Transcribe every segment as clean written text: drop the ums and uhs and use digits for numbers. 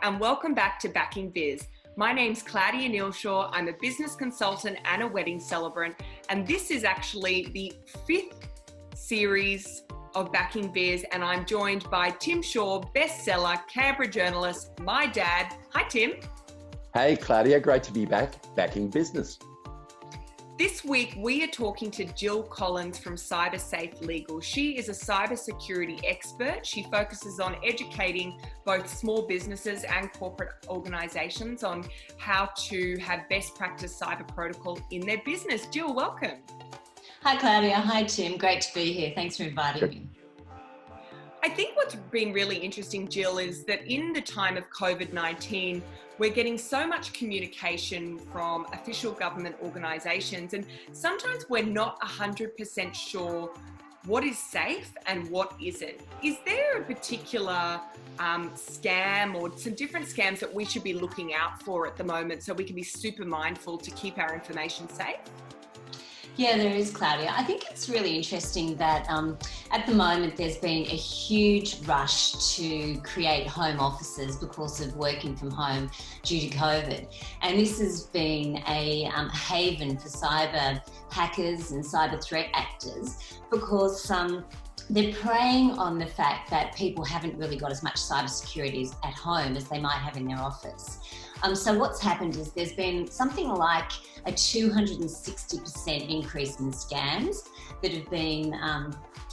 and welcome back to BackingBiz. My name's Claudia Nealshaw. I'm a business consultant and a wedding celebrant, and this is actually the 5th series of BackingBiz, and I'm joined by Tim Shaw, bestseller, Canberra journalist, my dad. Hi, Tim. Hey, Claudia. Great to be back in business. This week, we are talking to Gill Collins from Cybersafe Legal. She is a cybersecurity expert. She focuses on educating both small businesses and corporate organizations on how to have best practice cyber protocol in their business. Gill, welcome. Hi, Claudia. Hi, Tim. Great to be here. Thanks for inviting me. I think what's been really interesting, Gill, is that in the time of COVID-19, we're getting so much communication from official government organisations, and sometimes we're not 100% sure what is safe and what isn't. Is there a particular scam or some different scams that we should be looking out for at the moment so we can be super mindful to keep our information safe? Yeah, there is, Claudia. I think it's really interesting that at the moment there's been a huge rush to create home offices because of working from home due to COVID. And this has been a haven for cyber hackers and cyber threat actors because they're preying on the fact that people haven't really got as much cybersecurity at home as they might have in their office. So what's happened is there's been something like a 260% increase in scams that have been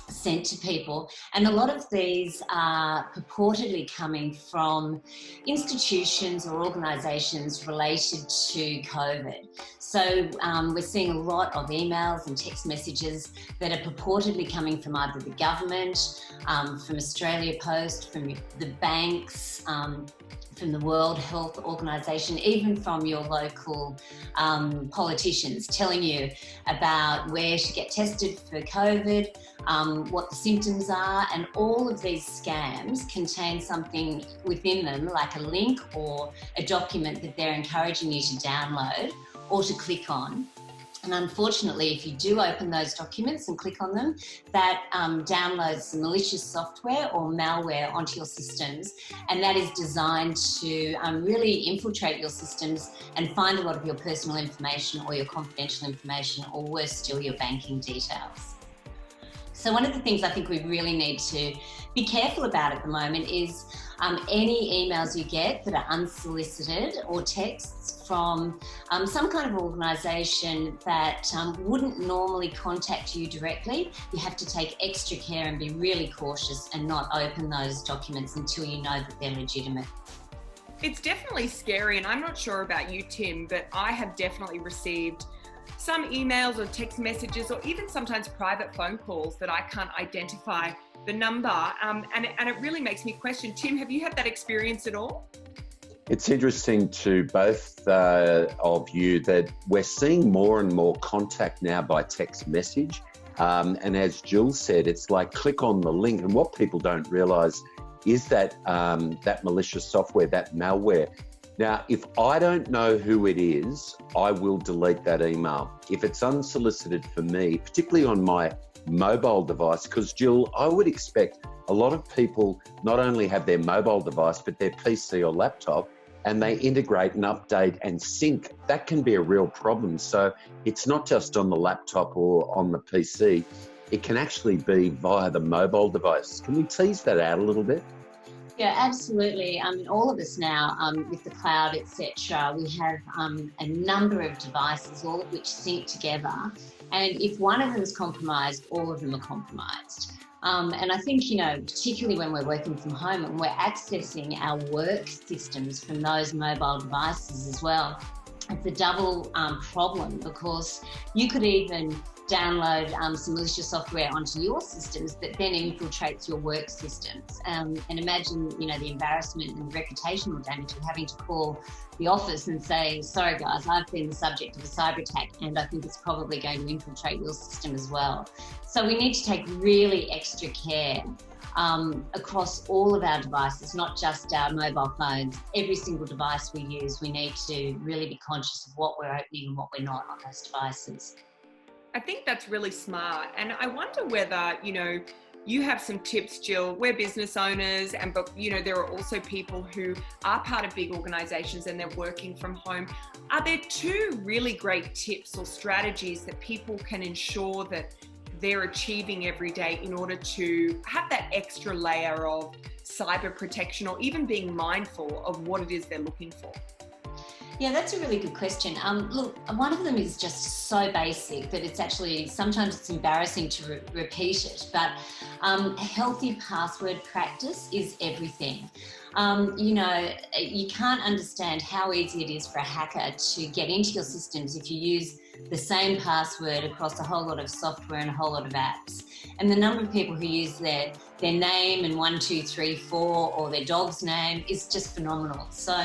sent to people. And a lot of these are purportedly coming from institutions or organisations related to COVID. So we're seeing a lot of emails and text messages that are purportedly coming from either the government, from Australia Post, from the banks, from the World Health Organization, even from your local politicians telling you about where to get tested for COVID, what the symptoms are, and all of these scams contain something within them, like a link or a document that they're encouraging you to download or to click on. And unfortunately, if you do open those documents and click on them, that downloads some malicious software or malware onto your systems. And that is designed to really infiltrate your systems and find a lot of your personal information or your confidential information, or worse still, your banking details. So one of the things I think we really need to be careful about at the moment is any emails you get that are unsolicited or texts from some kind of organisation that wouldn't normally contact you directly. You have to take extra care and be really cautious and not open those documents until you know that they're legitimate. It's definitely scary, and I'm not sure about you, Tim, but I have definitely received some emails or text messages or even sometimes private phone calls that I can't identify the number, and it really makes me question. Tim, have you had that experience at all? It's interesting to both of you that we're seeing more and more contact now by text message. And as Gill said, it's like click on the link. And what people don't realise is that that malicious software, that malware. Now, if I don't know who it is, I will delete that email. If it's unsolicited for me, particularly on my mobile device, because Gill, I would expect a lot of people not only have their mobile device, but their PC or laptop, and they integrate and update and sync. That can be a real problem. So it's not just on the laptop or on the PC. It can actually be via the mobile device. Can we tease that out a little bit? Yeah, absolutely. I mean, all of us now, with the cloud, etc., we have a number of devices, all of which sync together. And if one of them is compromised, all of them are compromised. And I think, particularly when we're working from home and we're accessing our work systems from those mobile devices as well, it's a double problem, because you could even download some malicious software onto your systems that then infiltrates your work systems. And imagine, the embarrassment and reputational damage of having to call the office and say, sorry guys, I've been the subject of a cyber attack and I think it's probably going to infiltrate your system as well. So we need to take really extra care across all of our devices, not just our mobile phones. Every single device we use, we need to really be conscious of what we're opening and what we're not on those devices. I think that's really smart. And I wonder whether, you have some tips, Gill. We're business owners, but there are also people who are part of big organizations and they're working from home. Are there 2 really great tips or strategies that people can ensure that they're achieving every day in order to have that extra layer of cyber protection, or even being mindful of what it is they're looking for? Yeah, that's a really good question. Look, one of them is just so basic that it's actually, sometimes it's embarrassing to repeat it, but healthy password practice is everything. You can't understand how easy it is for a hacker to get into your systems if you use the same password across a whole lot of software and a whole lot of apps. And the number of people who use their name and 1, 2, 3, 4 or their dog's name is just phenomenal. So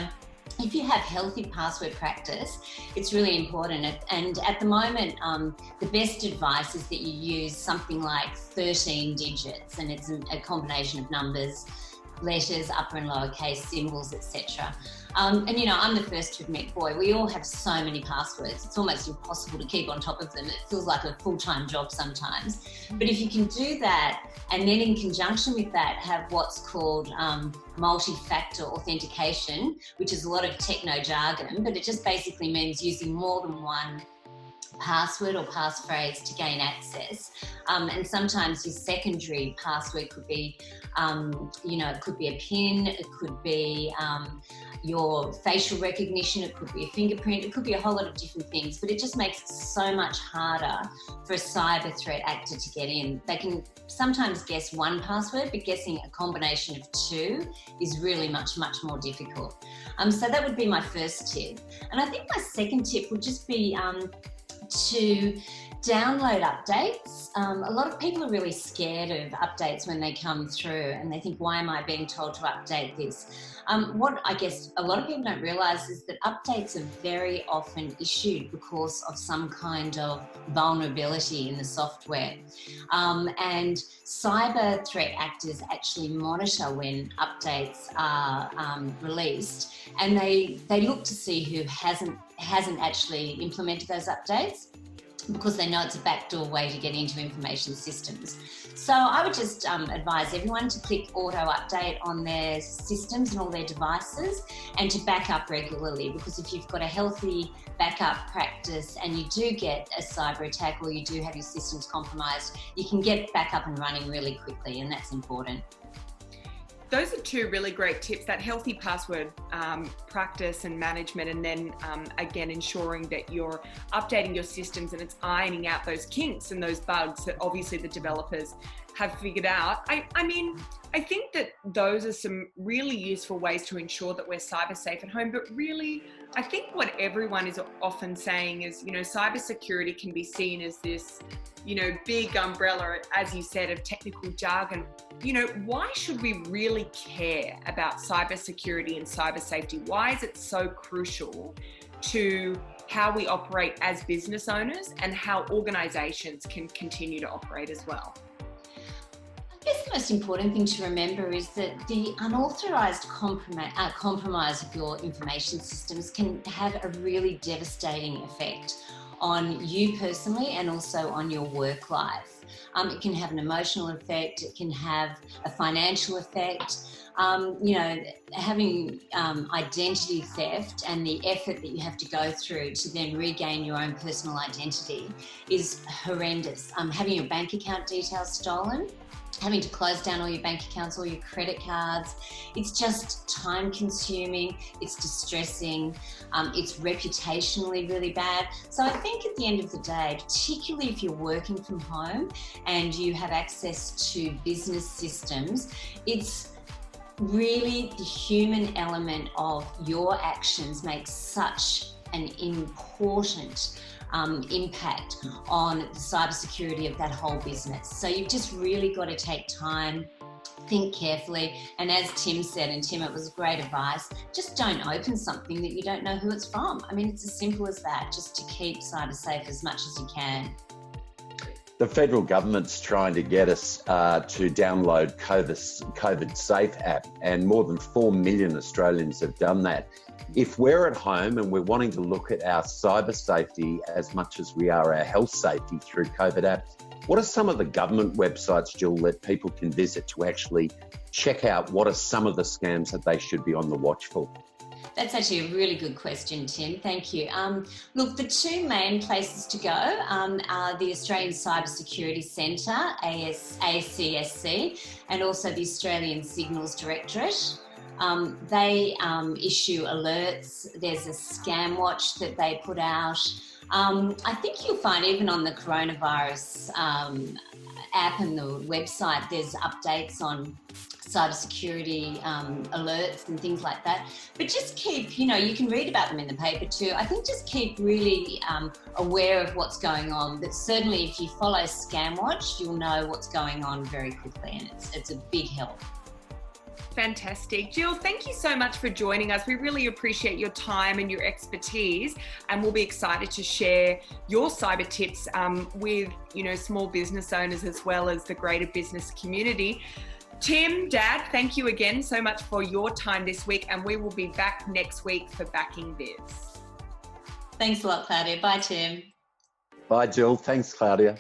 if you have healthy password practice, it's really important. And at the moment, the best advice is that you use something like 13 digits, and it's a combination of numbers, letters, upper and lowercase, symbols, etc. I'm the first to admit, boy, we all have so many passwords. It's almost impossible to keep on top of them. It feels like a full-time job sometimes. But if you can do that, and then in conjunction with that, have what's called multi-factor authentication, which is a lot of techno jargon, but it just basically means using more than one password or passphrase to gain access. And sometimes your secondary password could be, it could be a PIN, it could be your facial recognition, it could be a fingerprint, it could be a whole lot of different things, but it just makes it so much harder for a cyber threat actor to get in. They can sometimes guess one password, but guessing a combination of 2 is really much, much more difficult. So that would be my first tip. And I think my second tip would just be to download updates. A lot of people are really scared of updates when they come through, and they think, why am I being told to update this? What I guess a lot of people don't realise is that updates are very often issued because of some kind of vulnerability in the software. And cyber threat actors actually monitor when updates are released, and they look to see who hasn't actually implemented those updates, because they know it's a backdoor way to get into information systems. So I would just advise everyone to click auto update on their systems and all their devices, and to back up regularly, because if you've got a healthy backup practice and you do get a cyber attack or you do have your systems compromised, you can get back up and running really quickly, and that's important. Those are 2 really great tips, that healthy password practice and management, and then again, ensuring that you're updating your systems and it's ironing out those kinks and those bugs that obviously the developers have figured out. I think that those are some really useful ways to ensure that we're cyber safe at home. But really, I think what everyone is often saying is, cybersecurity can be seen as this, big umbrella, as you said, of technical jargon. Why should we really care about cybersecurity and cyber safety? Why is it so crucial to how we operate as business owners and how organizations can continue to operate as well? I guess the most important thing to remember is that the unauthorised compromise of your information systems can have a really devastating effect on you personally and also on your work life. It can have an emotional effect, it can have a financial effect. Having identity theft and the effort that you have to go through to then regain your own personal identity is horrendous. Having your bank account details stolen, having to close down all your bank accounts, all your credit cards. It's just time consuming, it's distressing, it's reputationally really bad. So I think at the end of the day, particularly if you're working from home and you have access to business systems, it's really the human element of your actions makes such an important impact on the cybersecurity of that whole business. So you've just really got to take time, think carefully, and as Tim said, and Tim, it was great advice, just don't open something that you don't know who it's from. It's as simple as that, just to keep cyber safe as much as you can. The federal government's trying to get us to download COVID Safe app, and more than 4 million Australians have done that. If we're at home and we're wanting to look at our cyber safety as much as we are our health safety through COVID app, What are some of the government websites, Jill, that people can visit to actually check out what are some of the scams that they should be on the watch for? That's actually a really good question, Tim. Thank you. Look, the two main places to go are the Australian Cybersecurity Centre, ACSC, and also the Australian Signals Directorate. They issue alerts. There's a scam watch that they put out. I think you'll find even on the coronavirus app and the website, there's updates on cybersecurity alerts and things like that. But just keep, you can read about them in the paper too. I think just keep really aware of what's going on. But certainly if you follow ScamWatch, you'll know what's going on very quickly, and it's a big help. Fantastic. Gill, thank you so much for joining us. We really appreciate your time and your expertise, and we'll be excited to share your cyber tips with, small business owners as well as the greater business community. Tim, Dad, thank you again so much for your time this week, and we will be back next week for BackingBiz. Thanks a lot, Claudia. Bye, Tim. Bye, Jill. Thanks, Claudia.